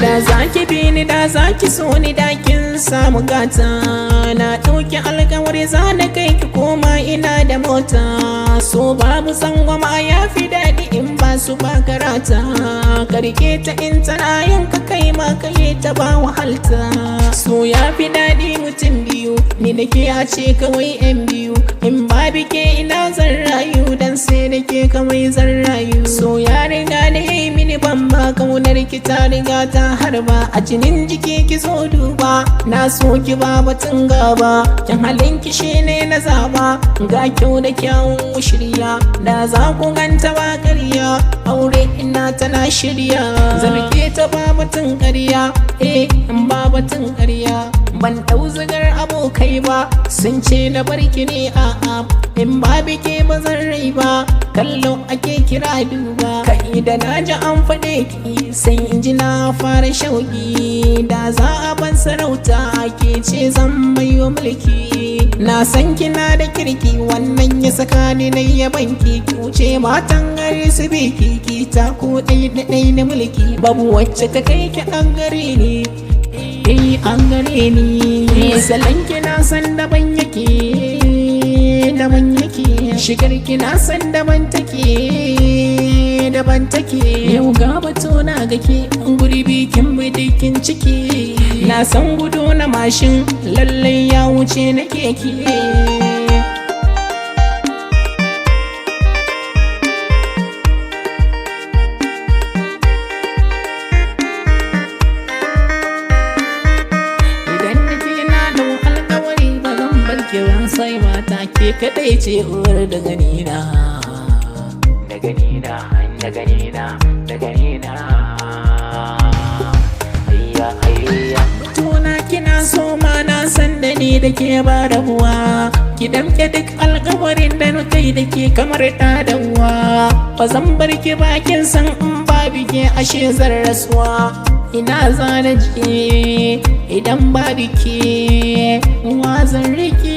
Da zaki bi ni da zaki so ni da kin samu gata. Na ɗauki alkawari za na kai ki koma ina da mota. So babu tsangwama ya fi daɗi in ba su ba karata. Karke ta in tana yin ka kai ma kai ta ba wahalta. So ya fi daɗi mutum biyu ni da ke a ce kawai yan biyu. In ba bike ina zan rayu dan sai da ke kawai zan rayu. So ya riga da yi mini bamba kaunar ki ta riga ta harba. A jinin jiki ki zo duba na so ki ba batun gaba. Kin halin ki shine na zaba ga kyau da kyawun shirya. Da za ku ganta ba ƙarya aure ina tana shirya. Zarge ta ba batun ƙarya in ba batun ƙarya. Ban ɗau zigar abokai ba sun ce na barki ne a'a. In ba bike ba zan rai ba kallo ake kira duba. Kai da na ji an faɗe ki sai in ji na fara shauki. Da za a ban sarauta ke ce zan bayo mulki. Na san kina da kirki wannan ya saka ni na yabanki. Ki wuce matan gari su biki ki ta ko ɗai na mulki. Babu wacce ta kai ki an gare ni an gare ni. Salon kina san daban yake daban yake. Shigar kina san daban take daban take. Yau ga bato na gake guri bikin bidikin ciki. Na san gudu na mashin lallai ya wuce na keke. Kiran sai mata ke kadai ce uwar da ganina. Da ganina, da ganina, da ganina. Ayya ayya. Tuna kina so ma na san da ni da ke ba rabuwa. Ki damke duk alƙawarin da na kai da ke kamar ta dawa. Ba zan bar ki bakin san in ba bike ashe zan rasuwa. Ina zana je idan ba bike wa zan rike.